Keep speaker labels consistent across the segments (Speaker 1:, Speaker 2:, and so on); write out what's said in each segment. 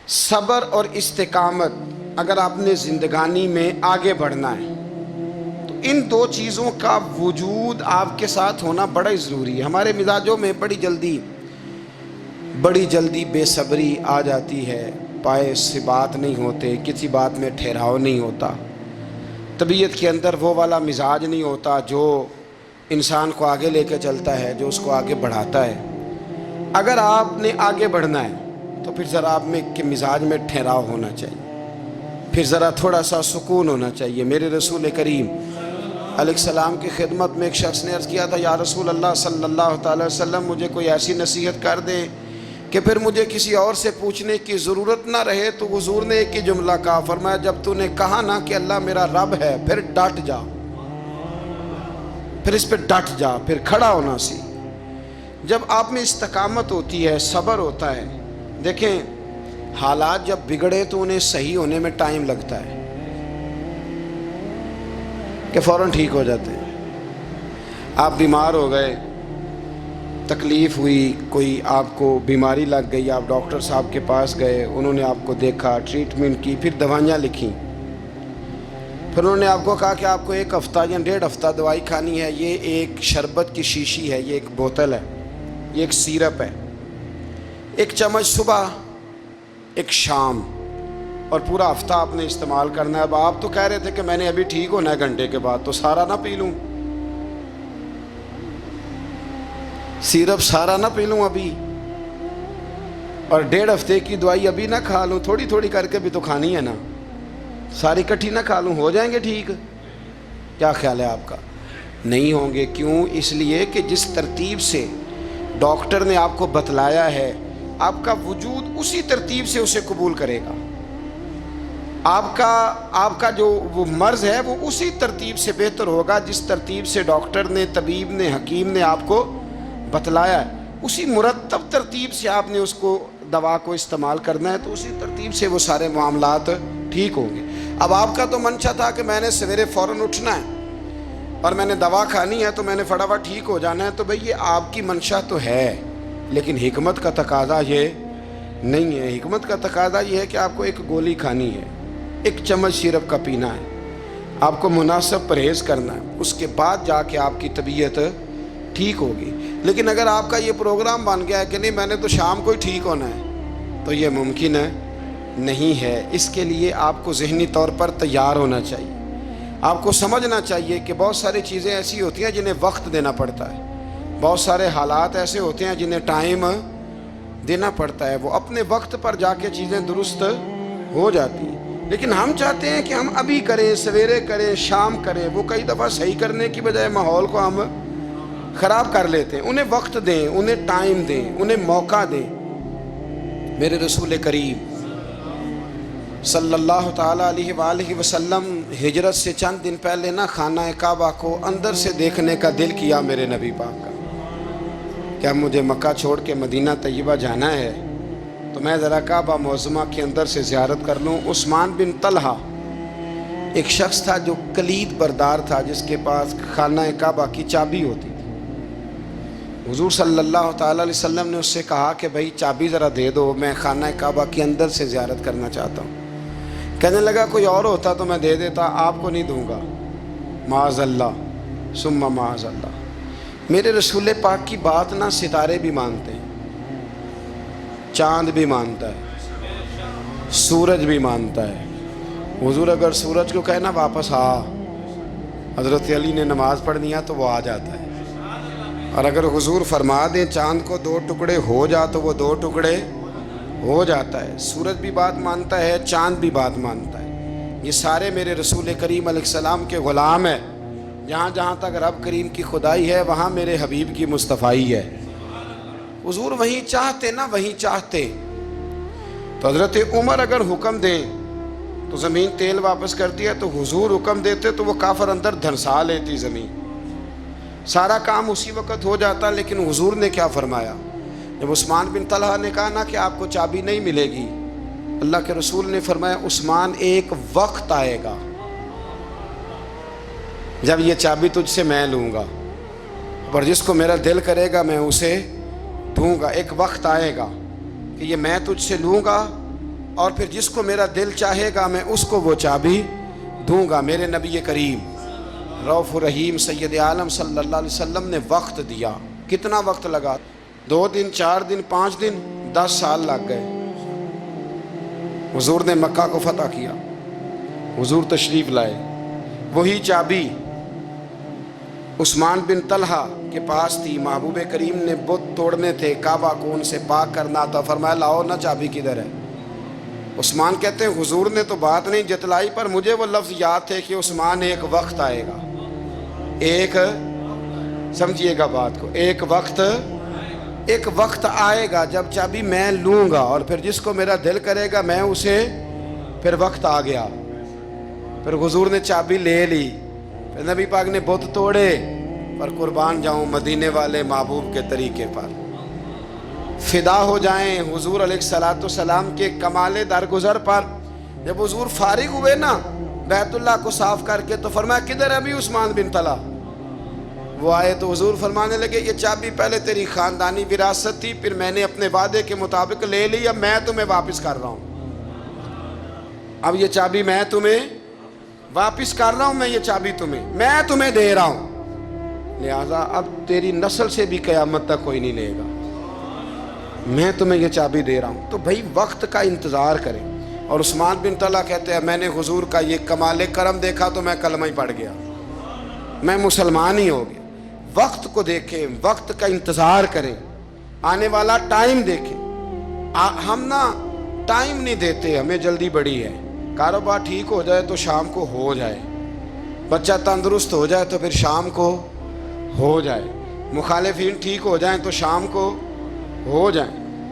Speaker 1: صبر اور استقامت اگر آپ نے زندگانی میں آگے بڑھنا ہے تو ان دو چیزوں کا وجود آپ کے ساتھ ہونا بڑا ہی ضروری ہے۔ ہمارے مزاجوں میں بڑی جلدی بے صبری آ جاتی ہے، پائے سے بات نہیں ہوتے، کسی بات میں ٹھہراؤ نہیں ہوتا، طبیعت کے اندر وہ والا مزاج نہیں ہوتا جو انسان کو آگے لے کے چلتا ہے، جو اس کو آگے بڑھاتا ہے۔ اگر آپ نے آگے بڑھنا ہے تو پھر ذرا آپ میں کے مزاج میں ٹھہراؤ ہونا چاہیے، پھر ذرا تھوڑا سا سکون ہونا چاہیے۔ میرے رسول کریم علیہ السلام کی خدمت میں ایک شخص نے عرض کیا تھا، یا رسول اللہ صلی اللہ تعالی وسلم، مجھے کوئی ایسی نصیحت کر دیں کہ پھر مجھے کسی اور سے پوچھنے کی ضرورت نہ رہے۔ تو حضور نے ایک ہی جملہ کہا، فرمایا جب تو نے کہا نا کہ اللہ میرا رب ہے، پھر ڈٹ جا، پھر اس پہ ڈٹ جا، پھر کھڑا ہونا سی۔ جب آپ میں استقامت ہوتی ہے، صبر ہوتا ہے، دیکھیں حالات جب بگڑے تو انہیں صحیح ہونے میں ٹائم لگتا ہے کہ فوراً ٹھیک ہو جاتے ہیں۔ آپ بیمار ہو گئے، تکلیف ہوئی، کوئی آپ کو بیماری لگ گئی، آپ ڈاکٹر صاحب کے پاس گئے، انہوں نے آپ کو دیکھا، ٹریٹمنٹ کی، پھر دوائیاں لکھیں، پھر انہوں نے آپ کو کہا کہ آپ کو 1 ہفتہ یا 1.5 ہفتہ دوائی کھانی ہے، یہ ایک شربت کی شیشی ہے، یہ ایک بوتل ہے، یہ ایک سیرپ ہے، 1 چمچ صبح 1 شام، اور پورا ہفتہ آپ نے استعمال کرنا ہے۔ اب آپ تو کہہ رہے تھے کہ میں نے ابھی ٹھیک ہونا ہے گھنٹے کے بعد، تو سارا نہ پی لوں، سیرپ سارا نہ پی لوں ابھی، اور 1.5 ہفتے کی دوائی ابھی نہ کھا لوں، تھوڑی تھوڑی کر کے بھی تو کھانی ہے نا، ساری کٹھی نہ کھا لوں، ہو جائیں گے ٹھیک؟ کیا خیال ہے آپ کا؟ نہیں ہوں گے۔ کیوں؟ اس لیے کہ جس ترتیب سے ڈاکٹر نے آپ کو بتلایا ہے، آپ کا وجود اسی ترتیب سے اسے قبول کرے گا۔ آپ کا جو وہ مرض ہے وہ اسی ترتیب سے بہتر ہوگا جس ترتیب سے ڈاکٹر نے، طبیب نے، حکیم نے آپ کو بتلایا ہے، اسی مرتب ترتیب سے آپ نے اس کو دوا کو استعمال کرنا ہے، تو اسی ترتیب سے وہ سارے معاملات ٹھیک ہوں گے۔ اب آپ کا تو منشا تھا کہ میں نے سویرے فوراً اٹھنا ہے اور میں نے دوا کھانی ہے تو میں نے فٹافٹ ٹھیک ہو جانا ہے، تو بھئی یہ آپ کی منشا تو ہے، لیکن حکمت کا تقاضا یہ نہیں ہے۔ حکمت کا تقاضا یہ ہے کہ آپ کو 1 گولی کھانی ہے، 1 چمچ سیرپ کا پینا ہے، آپ کو مناسب پرہیز کرنا ہے، اس کے بعد جا کے آپ کی طبیعت ٹھیک ہوگی۔ لیکن اگر آپ کا یہ پروگرام بن گیا ہے کہ نہیں میں نے تو شام کو ہی ٹھیک ہونا ہے، تو یہ ممکن نہیں ہے۔ اس کے لیے آپ کو ذہنی طور پر تیار ہونا چاہیے، آپ کو سمجھنا چاہیے کہ بہت ساری چیزیں ایسی ہوتی ہیں جنہیں وقت دینا پڑتا ہے، بہت سارے حالات ایسے ہوتے ہیں جنہیں ٹائم دینا پڑتا ہے، وہ اپنے وقت پر جا کے چیزیں درست ہو جاتی ہیں۔ لیکن ہم چاہتے ہیں کہ ہم ابھی کریں، سویرے کریں، شام کریں، وہ کئی دفعہ صحیح کرنے کی بجائے ماحول کو ہم خراب کر لیتے ہیں۔ انہیں وقت دیں، انہیں ٹائم دیں، انہیں موقع دیں۔ میرے رسول کریم صلی اللہ تعالیٰ علیہ وآلہ وسلم ہجرت سے چند دن پہلے نا خانہ کعبہ کو اندر سے دیکھنے کا دل کیا میرے نبی پاک کا، کہ اب مجھے مکہ چھوڑ کے مدینہ طیبہ جانا ہے تو میں ذرا کعبہ معظمہ کے اندر سے زیارت کر لوں۔ عثمان بن طلحہ ایک شخص تھا جو کلید بردار تھا، جس کے پاس خانہ کعبہ کی چابی ہوتی تھی۔ حضور صلی اللہ تعالیٰ علیہ وسلم نے اس سے کہا کہ بھائی چابی ذرا دے دو، میں خانہ کعبہ کے اندر سے زیارت کرنا چاہتا ہوں۔ کہنے لگا کوئی اور ہوتا تو میں دے دیتا، آپ کو نہیں دوں گا، معاذ اللہ ثم معاذ اللہ۔ میرے رسول پاک کی بات نہ ستارے بھی مانتے ہیں، چاند بھی مانتا ہے، سورج بھی مانتا ہے۔ حضور اگر سورج کو کہنا واپس آ، حضرت علی نے نماز پڑھنی ہے تو وہ آ جاتا ہے، اور اگر حضور فرما دیں چاند کو 2 ٹکڑے ہو جا تو وہ 2 ٹکڑے ہو جاتا ہے۔ سورج بھی بات مانتا ہے، چاند بھی بات مانتا ہے۔ یہ سارے میرے رسول کریم علیہ السلام کے غلام ہیں۔ جہاں جہاں تک رب کریم کی خدائی ہے وہاں میرے حبیب کی مصطفائی ہے۔ حضور وہیں چاہتے نہ وہیں چاہتے، تو حضرت عمر اگر حکم دیں تو زمین تیل واپس کرتی ہے، تو حضور حکم دیتے تو وہ کافر اندر دھنسا لیتی زمین، سارا کام اسی وقت ہو جاتا۔ لیکن حضور نے کیا فرمایا؟ جب عثمان بن طلحہ نے کہا نا کہ آپ کو چابی نہیں ملے گی، اللہ کے رسول نے فرمایا عثمان ایک وقت آئے گا جب یہ چابی تجھ سے میں لوں گا، اور جس کو میرا دل کرے گا میں اسے دوں گا۔ ایک وقت آئے گا کہ یہ میں تجھ سے لوں گا اور پھر جس کو میرا دل چاہے گا میں اس کو وہ چابی دوں گا۔ میرے نبی کریم رؤوف الرحیم سید عالم صلی اللہ علیہ وسلم نے وقت دیا۔ کتنا وقت لگا؟ 2 دن، 4 دن، 5 دن، 10 سال لگ گئے۔ حضور نے مکہ کو فتح کیا، حضور تشریف لائے، وہی چابی عثمان بن طلحہ کے پاس تھی۔ محبوب کریم نے بت توڑنے تھے، کعبہ کو ان سے پاک کرنا تھا، فرمایا لاؤ نا چابی کدھر ہے؟ عثمان کہتے ہیں حضور نے تو بات نہیں جتلائی، پر مجھے وہ لفظ یاد تھے کہ عثمان ایک وقت آئے گا، ایک، سمجھیے گا بات کو، ایک وقت آئے گا جب چابی میں لوں گا اور پھر جس کو میرا دل کرے گا میں اسے، پھر وقت آ گیا، پھر حضور نے چابی لے لی، پھر نبی پاک نے بت توڑے، پر قربان جاؤں مدینے والے محبوب کے طریقے پر، فدا ہو جائیں حضور علیہ الصلوۃ والسلام کے کمال درگزر پر۔ جب حضور فارغ ہوئے نا بیت اللہ کو صاف کر کے تو فرمایا کدھر ہے ابھی عثمان بن طلحہ؟ وہ آئے تو حضور فرمانے لگے یہ چابی پہلے تیری خاندانی وراثت تھی، پھر میں نے اپنے وعدے کے مطابق لے لی، اب میں تمہیں واپس کر رہا ہوں، اب یہ چابی میں تمہیں واپس کر رہا ہوں، میں یہ چابی میں تمہیں دے رہا ہوں، لہٰذا اب تیری نسل سے بھی قیامت تک کوئی نہیں لے گا، میں تمہیں یہ چابی دے رہا ہوں۔ تو بھائی وقت کا انتظار کریں۔ اور عثمان بن طلحہ کہتے ہیں میں نے حضور کا یہ کمال کرم دیکھا تو میں کلمہ ہی پڑھ گیا، میں مسلمان ہی ہو گیا۔ وقت کو دیکھیں، وقت کا انتظار کریں، آنے والا ٹائم دیکھیں۔ ہم نا ٹائم نہیں دیتے، ہمیں جلدی بڑی ہے، کاروبار ٹھیک ہو جائے تو شام کو ہو جائے، بچہ تندرست ہو جائے تو پھر شام کو ہو جائے، مخالفین ٹھیک ہو جائیں تو شام کو ہو جائیں،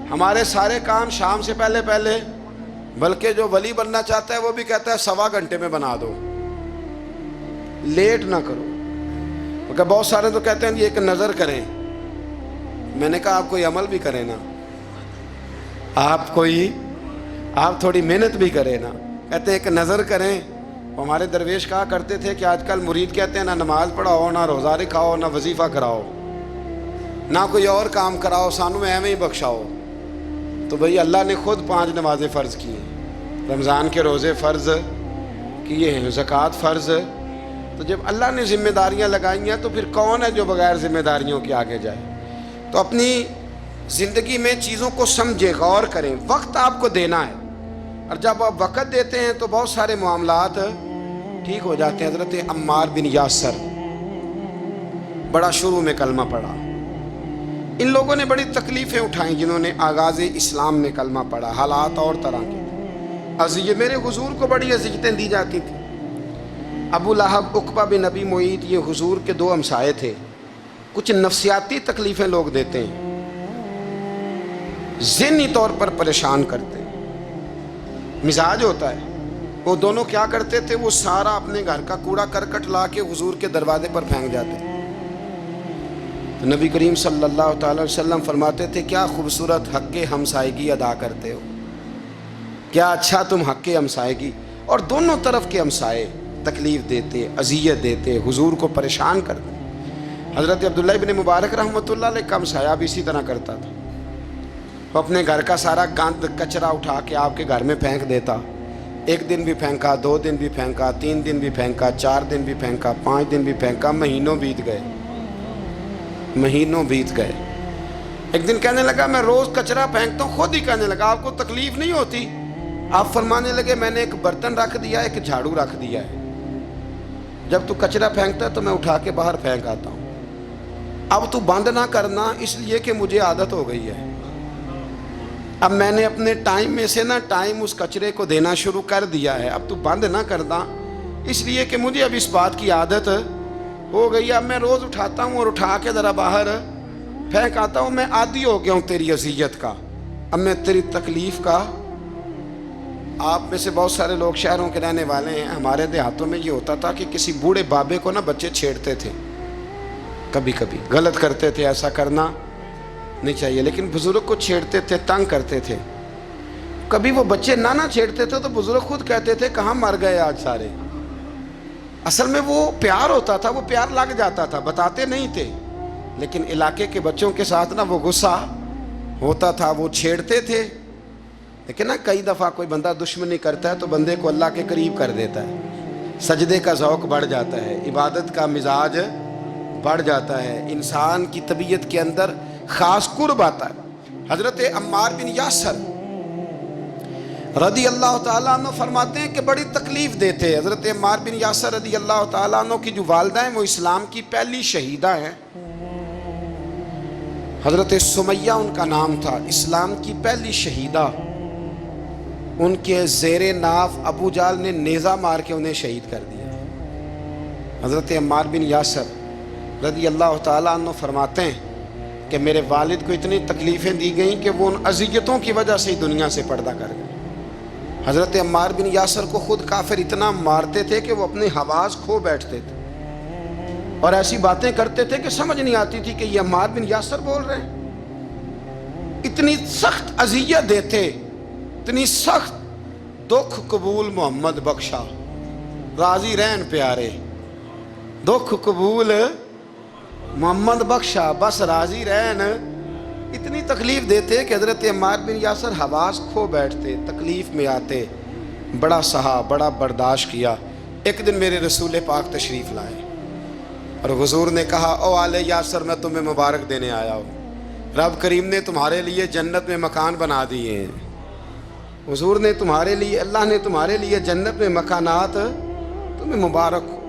Speaker 1: ہمارے سارے کام شام سے پہلے، بلکہ جو ولی بننا چاہتا ہے وہ بھی کہتا ہے 1.25 گھنٹے میں بنا دو، لیٹ نہ کرو۔ کیونکہ بہت سارے تو کہتے ہیں ایک نظر کریں، میں نے کہا آپ کوئی عمل بھی کریں نا، آپ تھوڑی محنت بھی کریں نا، کہتے ہیں ایک نظر کریں۔ ہمارے درویش کہا کرتے تھے کہ آج کل مرید کہتے ہیں نہ نماز پڑھاؤ، نہ روزہ رکھاؤ، نہ وظیفہ کراؤ، نہ کوئی اور کام کراؤ، سانو ایویں ہی بخشاؤ۔ تو بھئی اللہ نے خود 5 نمازیں فرض کی ہیں، رمضان کے روزے فرض کیے ہیں، زکوٰۃ فرض۔ تو جب اللہ نے ذمہ داریاں لگائی ہیں تو پھر کون ہے جو بغیر ذمہ داریوں کے آگے جائے؟ تو اپنی زندگی میں چیزوں کو سمجھے، غور کریں، وقت آپ کو دینا ہے، اور جب آپ وقت دیتے ہیں تو بہت سارے معاملات ٹھیک ہو جاتے ہیں۔ حضرت عمار بن یاسر بڑا شروع میں کلمہ پڑھا، ان لوگوں نے بڑی تکلیفیں اٹھائیں جنہوں نے آغاز اسلام میں کلمہ پڑھا، حالات اور طرح کے اذیت، میرے حضور کو بڑی اذیتیں دی جاتی تھیں۔ ابو لہب، عقبہ بن ابی معیط، یہ حضور کے 2 ہمسائے تھے۔ کچھ نفسیاتی تکلیفیں لوگ دیتے ہیں، ذہنی طور پر پریشان کرتے ہیں، مزاج ہوتا ہے۔ وہ دونوں کیا کرتے تھے، وہ سارا اپنے گھر کا کوڑا کرکٹ لا کے حضور کے دروازے پر پھینک جاتے تھے۔ تو نبی کریم صلی اللہ تعالی وسلم فرماتے تھے کیا خوبصورت حق ہمسائیگی ادا کرتے ہو، کیا اچھا تم حق ہمسائیگی۔ اور دونوں طرف کے ہمسائے تکلیف دیتے، اذیت دیتے، حضور کو پریشان کرتے۔ حضرت عبداللہ ابن مبارک رحمۃ اللہ علیہ کا ہمسایہ بھی اسی طرح کرتا تھا، وہ اپنے گھر کا سارا گند کچرا اٹھا کے آپ کے گھر میں پھینک دیتا، 1 دن بھی پھینکا، 2 دن بھی پھینکا، 3 دن بھی پھینکا، 4 دن بھی پھینکا، 5 دن بھی پھینکا، مہینوں بیت گئے۔ ایک دن کہنے لگا میں روز کچرا پھینکتا ہوں، خود ہی کہنے لگا آپ کو تکلیف نہیں ہوتی؟ آپ فرمانے لگے میں نے ایک برتن رکھ دیا ہے، ایک جھاڑو رکھ دیا ہے، جب تو کچرا پھینکتا ہے تو میں اٹھا کے باہر پھینک آتا ہوں، اب تو بند نہ کرنا، اس لیے کہ مجھے عادت ہو گئی ہے، اب میں نے اپنے ٹائم میں سے نا ٹائم اس کچرے کو دینا شروع کر دیا ہے، اب تو بند نہ کرنا، اس لیے کہ مجھے اب اس بات کی عادت ہو گئی، اب میں روز اٹھاتا ہوں اور اٹھا کے ذرا باہر پھینک آتا ہوں، میں عادی ہو گیا ہوں تیری اذیت کا، اب میں تیری تکلیف کا۔ آپ میں سے بہت سارے لوگ شہروں کے رہنے والے ہیں، ہمارے دیہاتوں میں یہ ہوتا تھا کہ کسی بوڑھے بابے کو نا بچے چھیڑتے تھے، کبھی کبھی غلط کرتے تھے، ایسا کرنا نہیں چاہیے، لیکن بزرگ کو چھیڑتے تھے، تنگ کرتے تھے۔ کبھی وہ بچے نہ چھیڑتے تھے تو بزرگ خود کہتے تھے کہاں مر گئے آج سارے۔ اصل میں وہ پیار ہوتا تھا، وہ پیار لگ جاتا تھا، بتاتے نہیں تھے، لیکن علاقے کے بچوں کے ساتھ نا وہ غصہ ہوتا تھا، وہ چھیڑتے تھے، لیکن نا کئی دفعہ کوئی بندہ دشمنی کرتا ہے تو بندے کو اللہ کے قریب کر دیتا ہے، سجدے کا ذوق بڑھ جاتا ہے، عبادت کا مزاج بڑھ جاتا ہے، انسان کی طبیعت کے اندر خاص قرب آتا ہے۔ حضرت عمار بن یاسر رضی اللہ تعالیٰ عنہ فرماتے ہیں کہ بڑی تکلیف دیتے۔ حضرت عمار بن یاسر رضی اللہ تعالیٰ عنہ کی جو والدہ ہیں وہ اسلام کی پہلی شہیدہ ہیں، حضرت سمیہ ان کا نام تھا، اسلام کی پہلی شہیدہ۔ ان کے زیر ناف ابو جہل نے نیزہ مار کے انہیں شہید کر دیا۔ حضرت عمار بن یاسر رضی اللہ تعالیٰ عنہ فرماتے ہیں کہ میرے والد کو اتنی تکلیفیں دی گئیں کہ وہ ان اذیتوں کی وجہ سے ہی دنیا سے پردہ کر گئے۔ حضرت عمار بن یاسر کو خود کافر اتنا مارتے تھے کہ وہ اپنی حواس کھو بیٹھتے تھے اور ایسی باتیں کرتے تھے کہ سمجھ نہیں آتی تھی کہ یہ عمار بن یاسر بول رہے ہیں۔ اتنی سخت اذیت دیتے، اتنی سخت۔ دکھ قبول محمد بخشا، راضی رہن پیارے، دکھ قبول محمد بخشا، بس راضی رہن۔ اتنی تکلیف دیتے کہ حضرت عمار بن یاسر حواس کھو بیٹھتے، تکلیف میں آتے، بڑا سہا، بڑا برداشت کیا۔ ایک دن میرے رسول پاک تشریف لائے اور حضور نے کہا او آل یاسر میں تمہیں مبارک دینے آیا ہوں، رب کریم نے تمہارے لیے جنت میں مکان بنا دیے ہیں۔ حضور نے تمہارے لیے، اللہ نے تمہارے لیے جنت میں مکانات، تمہیں مبارک ہو،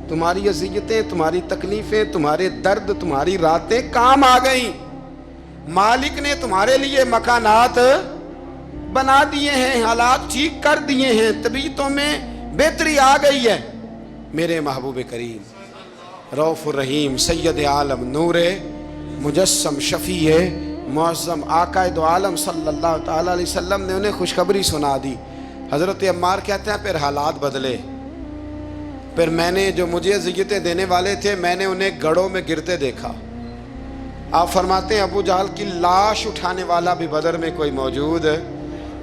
Speaker 1: تمہاری اذیتیں، تمہاری تکلیفیں، تمہارے درد، تمہاری راتیں کام آ گئیں، مالک نے تمہارے لیے مکانات بنا دیے ہیں، حالات ٹھیک کر دیے ہیں، طبیعتوں میں بہتری آ گئی ہے۔ میرے محبوب کریم رؤوف الرحیم سید عالم نور مجسم شفیع معظم آقا دو عالم صلی اللہ تعالیٰ علیہ وسلم نے انہیں خوشخبری سنا دی۔ حضرت عمار کہتے ہیں پھر حالات بدلے، پھر میں نے جو مجھے اذیتیں دینے والے تھے میں نے انہیں گڑھوں میں گرتے دیکھا۔ آپ فرماتے ہیں ابو جہل کی لاش اٹھانے والا بھی بدر میں کوئی موجود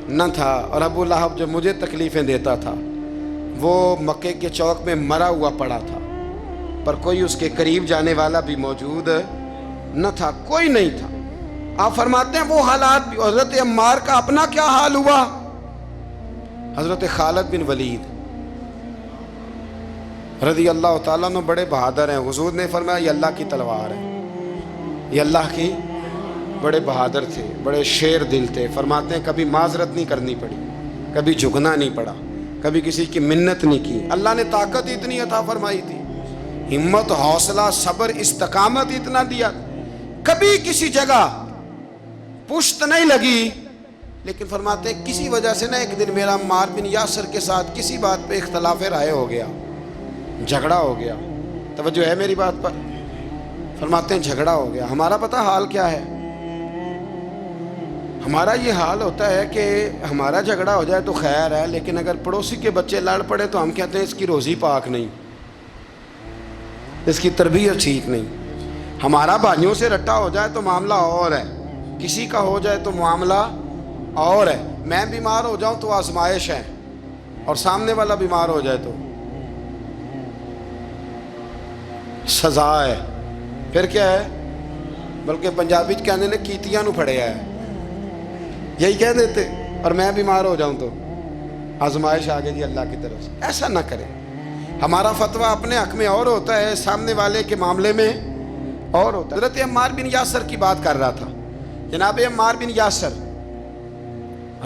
Speaker 1: نہ تھا، اور ابو لہب جو مجھے تکلیفیں دیتا تھا وہ مکے کے چوک میں مرا ہوا پڑا تھا، پر کوئی اس کے قریب جانے والا بھی موجود نہ تھا، کوئی نہیں تھا۔ آپ فرماتے ہیں وہ حالات بھی۔ حضرت عمار کا اپنا کیا حال ہوا؟ حضرت خالد بن ولید رضی اللہ تعالیٰ عنہ بڑے بہادر ہیں۔ حضور نے فرمایا یہ اللہ کی تلوار ہے، یہ اللہ کی، بڑے بہادر تھے، بڑے شیر دل تھے۔ فرماتے ہیں کبھی معذرت نہیں کرنی پڑی، کبھی جھکنا نہیں پڑا، کبھی کسی کی منت نہیں کی۔ اللہ نے طاقت اتنی عطا فرمائی تھی، ہمت، حوصلہ، صبر، استقامت اتنا دیا، کبھی کسی جگہ پشت نہیں لگی۔ لیکن فرماتے ہیں کسی وجہ سے نا ایک دن میرا عمار بن یاسر کے ساتھ کسی بات پہ اختلاف رائے ہو گیا، جھگڑا ہو گیا۔ توجہ ہے میری بات پر؟ فرماتے ہیں جھگڑا ہو گیا۔ ہمارا پتہ حال کیا ہے؟ ہمارا یہ حال ہوتا ہے کہ ہمارا جھگڑا ہو جائے تو خیر ہے، لیکن اگر پڑوسی کے بچے لڑ پڑے تو ہم کہتے ہیں اس کی روزی پاک نہیں، اس کی تربیت ٹھیک نہیں۔ ہمارا بھائیوں سے رٹا ہو جائے تو معاملہ اور ہے، کسی کا ہو جائے تو معاملہ اور ہے۔ میں بیمار ہو جاؤں تو آزمائش ہے، اور سامنے والا بیمار ہو جائے تو سزا ہے۔ پھر کیا ہے؟ بلکہ پنجابی کہنے نے کیتیاں نو پھڑیا ہے، یہی کہہ دیتے۔ اور میں بیمار ہو جاؤں تو آزمائش آ گئی اللہ کی طرف سے۔ ایسا نہ کریں۔ ہمارا فتویٰ اپنے حق میں اور ہوتا ہے، سامنے والے کے معاملے میں اور ہوتا ہے۔ حضرت عمار بن یاسر کی بات کر رہا تھا۔ جناب عمار بن یاسر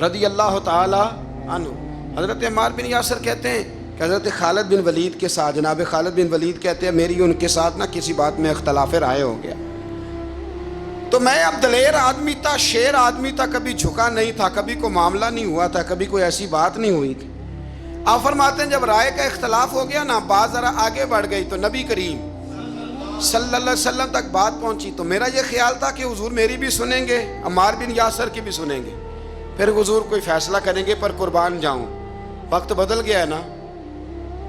Speaker 1: رضی اللہ تعالی عنہ، حضرت عمار بن یاسر کہتے ہیں کہ حضرت خالد بن ولید کے ساتھ، جناب خالد بن ولید کہتے ہیں میری ان کے ساتھ نہ کسی بات میں اختلاف رائے ہو گیا، تو میں اب دلیر آدمی تھا، شیر آدمی تھا، کبھی جھکا نہیں تھا، کبھی کوئی معاملہ نہیں ہوا تھا، کبھی کوئی ایسی بات نہیں ہوئی تھی۔ آپ فرماتے ہیں جب رائے کا اختلاف ہو گیا نا، بات ذرا آگے بڑھ گئی تو نبی کریم صلی اللہ علیہ وسلم تک بات پہنچی، تو میرا یہ خیال تھا کہ حضور میری بھی سنیں گے، عمار بن یاسر کی بھی سنیں گے، پھر حضور کوئی فیصلہ کریں گے، پر قربان جاؤں وقت بدل گیا ہے نا۔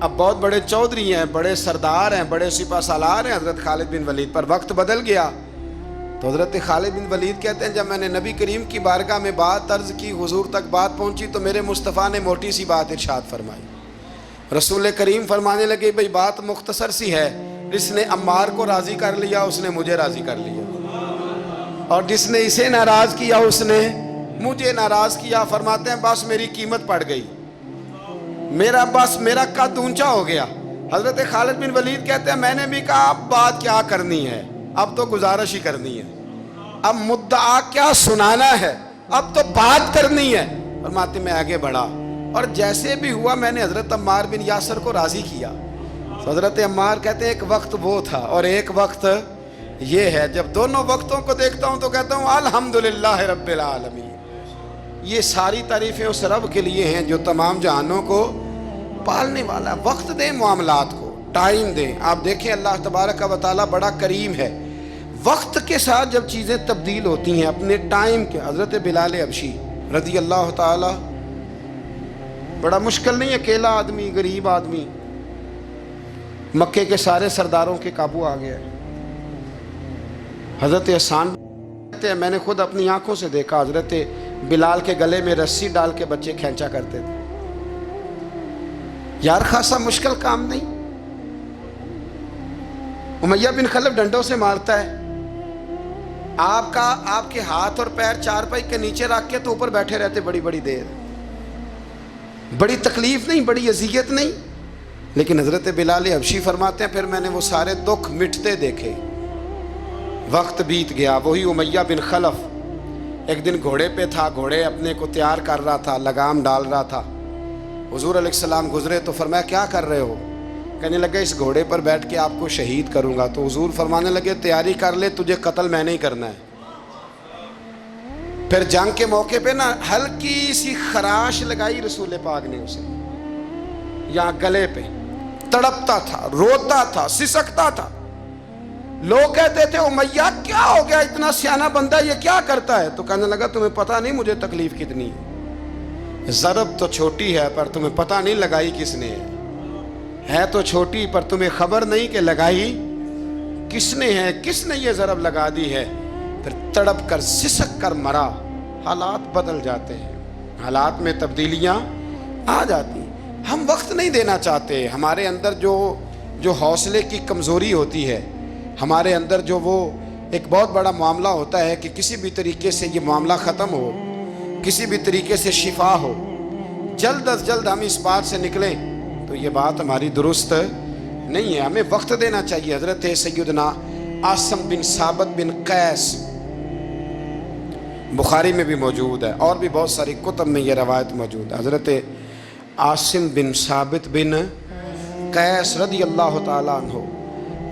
Speaker 1: اب بہت بڑے چودھری ہیں، بڑے سردار ہیں، بڑے سپہ سالار ہیں حضرت خالد بن ولید، پر وقت بدل گیا۔ تو حضرت خالد بن ولید کہتے ہیں جب میں نے نبی کریم کی بارگاہ میں بات عرض کی، حضور تک بات پہنچی، تو میرے مصطفیٰ نے موٹی سی بات ارشاد فرمائی۔ رسول کریم فرمانے لگے بھئی بات مختصر سی ہے، جس نے عمار کو راضی کر لیا اس نے مجھے راضی کر لیا، اور جس نے اسے ناراض کیا اس نے مجھے ناراض کیا، فرماتے ہیں بس میری قیمت پڑ گئی، میرا قد اونچا ہو گیا۔ حضرت خالد بن ولید کہتے ہیں میں نے بھی کہا اب بات کیا کرنی ہے، اب تو گزارش ہی کرنی ہے، اب مدعا کیا سنانا ہے، اب تو بات کرنی ہے۔ فرماتے میں آگے بڑھا، اور جیسے بھی ہوا میں نے حضرت عمار بن یاسر کو راضی کیا۔ حضرت عمار کہتے ہیں ایک وقت وہ تھا اور ایک وقت یہ ہے، جب دونوں وقتوں کو دیکھتا ہوں تو کہتا ہوں الحمدللہ رب العالمین۔ یہ ساری تعریفیں اس رب کے لیے ہیں جو تمام جہانوں کو پالنے والا۔ وقت دیں معاملات کو، ٹائم دیں۔ آپ دیکھیں اللہ تبارک و تعالیٰ بڑا کریم ہے، وقت کے ساتھ جب چیزیں تبدیل ہوتی ہیں اپنے ٹائم کے۔ حضرت بلال حبشی رضی اللہ تعالیٰ، بڑا مشکل نہیں، اکیلا آدمی، غریب آدمی، مکے کے سارے سرداروں کے قابو آ گیا۔ حضرت حسان کہتے ہیں میں نے خود اپنی آنکھوں سے دیکھا، حضرت بلال کے گلے میں رسی ڈال کے بچے کھینچا کرتے تھے۔ یار خاصا مشکل کام نہیں۔ امیہ بن خلف ڈنڈوں سے مارتا ہے، آپ کے ہاتھ اور پیر چارپائی کے نیچے رکھ کے تو اوپر بیٹھے رہتے بڑی بڑی دیر، بڑی تکلیف نہیں، بڑی اذیت نہیں، لیکن حضرت بلال حبشی فرماتے ہیں پھر میں نے وہ سارے دکھ مٹتے دیکھے۔ وقت بیت گیا، وہی امیہ بن خلف ایک دن گھوڑے پہ تھا، گھوڑے اپنے کو تیار کر رہا تھا، لگام ڈال رہا تھا۔ حضور علیہ السلام گزرے تو فرمایا کیا کر رہے ہو؟ کہنے لگے اس گھوڑے پر بیٹھ کے آپ کو شہید کروں گا۔ تو حضور فرمانے لگے تیاری کر لے، تجھے قتل میں نہیں کرنا ہے۔ پھر جنگ کے موقع پہ نا ہلکی سی خراش لگائی رسول پاک نے اسے، یہاں گلے پہ، تڑپتا تھا، روتا تھا، سسکتا تھا۔ لوگ کہتے تھے امیہ کیا ہو گیا، اتنا سیانہ بندہ یہ کیا کرتا ہے؟ تو کہنے لگا تمہیں پتہ نہیں مجھے تکلیف کتنی ہے، ضرب تو چھوٹی ہے پر تمہیں پتہ نہیں لگائی کس نے ہے تو چھوٹی پر تمہیں خبر نہیں کہ لگائی کس نے ہے، کس نے یہ ضرب لگا دی ہے۔ پھر تڑپ کر سسک کر مرا۔ حالات بدل جاتے ہیں، حالات میں تبدیلیاں آ جاتی ہیں۔ ہم وقت نہیں دینا چاہتے، ہمارے اندر جو حوصلے کی کمزوری ہوتی ہے، ہمارے اندر جو وہ ایک بہت بڑا معاملہ ہوتا ہے کہ کسی بھی طریقے سے یہ معاملہ ختم ہو، کسی بھی طریقے سے شفا ہو، جلد از جلد ہم اس بات سے نکلیں، تو یہ بات ہماری درست نہیں ہے۔ ہمیں وقت دینا چاہیے۔ حضرت سیدنا عاصم بن ثابت بن قیس، بخاری میں بھی موجود ہے اور بھی بہت ساری کتب میں یہ روایت موجود ہے۔ حضرت عاصم بن ثابت بن قیس رضی اللہ تعالیٰ عنہ،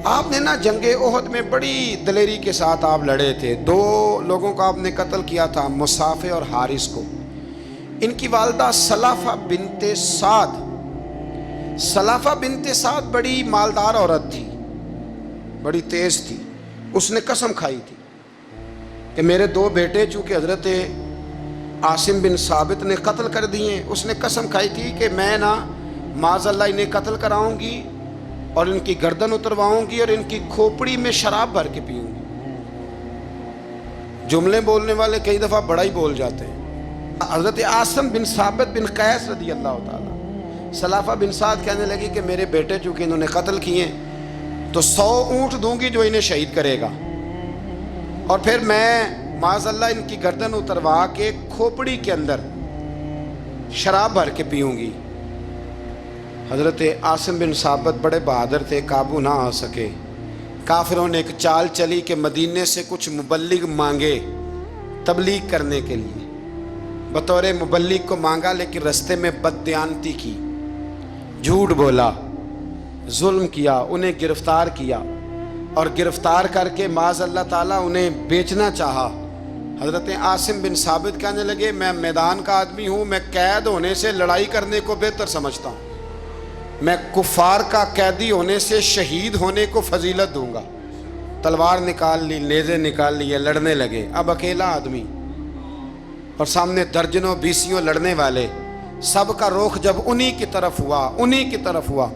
Speaker 1: آپ نے نا جنگ احد میں بڑی دلیری کے ساتھ آپ لڑے تھے۔ دو لوگوں کو آپ نے قتل کیا تھا، مصافح اور حارث کو۔ ان کی والدہ سلافہ بنت سعد، سلافہ بنت سعد بڑی مالدار عورت تھی، بڑی تیز تھی۔ اس نے قسم کھائی تھی کہ میرے دو بیٹے چونکہ حضرت عاصم بن ثابت نے قتل کر دیے، اس نے قسم کھائی تھی کہ میں نا معاذ اللہ انہیں قتل کراؤں گی اور ان کی گردن اترواؤں گی اور ان کی کھوپڑی میں شراب بھر کے پیوں گی۔ جملے بولنے والے کئی دفعہ بڑا ہی بول جاتے ہیں۔ حضرت عاصم بن ثابت بن قیس رضی اللہ تعالیٰ، سلافہ بن سعد کہنے لگی کہ میرے بیٹے چونکہ انہوں نے قتل کیے تو 100 اونٹ دوں گی جو انہیں شہید کرے گا، اور پھر میں معاذ اللہ ان کی گردن اتروا کے کھوپڑی کے اندر شراب بھر کے پیوں گی۔ حضرت عاصم بن ثابت بڑے بہادر تھے، قابو نہ آ سکے۔ کافروں نے ایک چال چلی کہ مدینے سے کچھ مبلغ مانگے تبلیغ کرنے کے لیے، بطور مبلغ کو مانگا، لیکن رستے میں بددیانتی کی، جھوٹ بولا، ظلم کیا، انہیں گرفتار کیا، اور گرفتار کر کے معاذ اللہ تعالیٰ انہیں بیچنا چاہا۔ حضرت عاصم بن ثابت کہنے لگے میں میدان کا آدمی ہوں، میں قید ہونے سے لڑائی کرنے کو بہتر سمجھتا ہوں، میں کفار کا قیدی ہونے سے شہید ہونے کو فضیلت دوں گا۔ تلوار نکال لی، نیزے نکال لیے، لڑنے لگے۔ اب اکیلا آدمی اور سامنے درجنوں بیسیوں لڑنے والے، سب کا رخ جب انہی کی طرف ہوا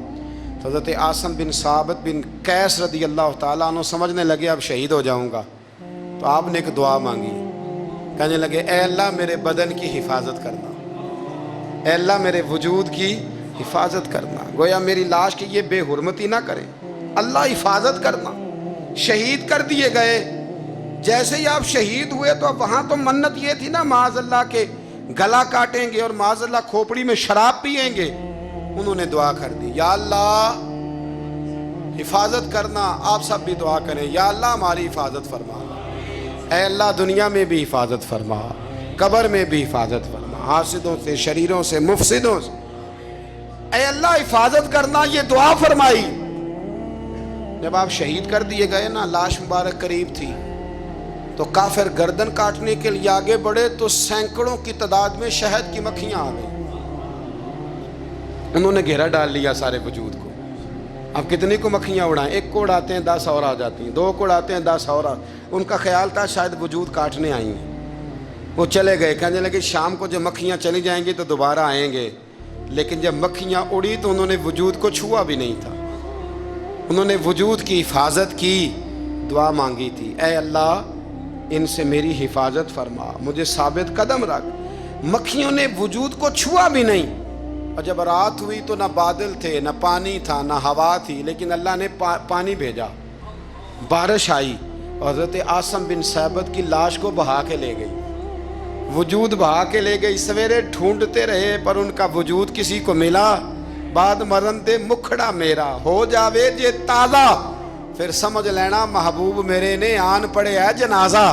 Speaker 1: تو حضرت عاصم بن ثابت بن قیس رضی اللہ تعالیٰ عنہ سمجھنے لگے اب شہید ہو جاؤں گا۔ تو آپ نے ایک دعا مانگی، کہنے لگے اے اللہ میرے بدن کی حفاظت کرنا، اے اللہ میرے وجود کی حفاظت کرنا، گویا میری لاش کی یہ بے حرمتی نہ کرے، اللہ حفاظت کرنا۔ شہید کر دیے گئے جیسے ہی آپ شہید ہوئے تو اب وہاں تو منت یہ تھی نا معاذ اللہ کے گلا کاٹیں گے اور معاذ اللہ کھوپڑی میں شراب پئیں گے. انہوں نے دعا کر دی یا اللہ حفاظت کرنا. آپ سب بھی دعا کریں یا اللہ ہماری حفاظت فرما. اے اللہ دنیا میں بھی حفاظت فرما, قبر میں بھی حفاظت فرما, حاسدوں سے, شریروں سے, مفسدوں سے. اے اللہ حفاظت کرنا, یہ دعا فرمائی. جب آپ شہید کر دیے گئے نا, لاش مبارک قریب تھی, تو کافر گردن کاٹنے کے لیے آگے بڑھے تو سینکڑوں کی تعداد میں شہد کی مکھیاں آ گئی. انہوں نے گھیرا ڈال لیا سارے وجود کو. اب کتنی کو مکھیاں اڑائیں, ایک کو اڑاتے ہیں 10 اور آ جاتی ہیں, 2 کو اڑاتے ہیں 10 اور ان کا خیال تھا شاید وجود کاٹنے آئی ہیں. وہ چلے گئے, کہنے لگے شام کو جب مکھیاں چلی جائیں گی تو دوبارہ آئیں گے. لیکن جب مکھیاں اڑی تو انہوں نے وجود کو چھوا بھی نہیں تھا. انہوں نے وجود کی حفاظت کی, دعا مانگی تھی اے اللہ ان سے میری حفاظت فرما, مجھے ثابت قدم رکھ. مکھیوں نے وجود کو چھوا بھی نہیں. اور جب رات ہوئی تو نہ بادل تھے, نہ پانی تھا, نہ ہوا تھی, لیکن اللہ نے پانی بھیجا, بارش آئی, اور حضرت عاصم بن ثابت کی لاش کو بہا کے لے گئی. وجود بہا کے لے گئی. سویرے ڈھونڈتے رہے پر ان کا وجود کسی کو ملا. بعد مرن دے مکھڑا میرا ہو جاوے جے تازہ, پھر سمجھ لینا محبوب میرے نے آن پڑے ہے جنازہ.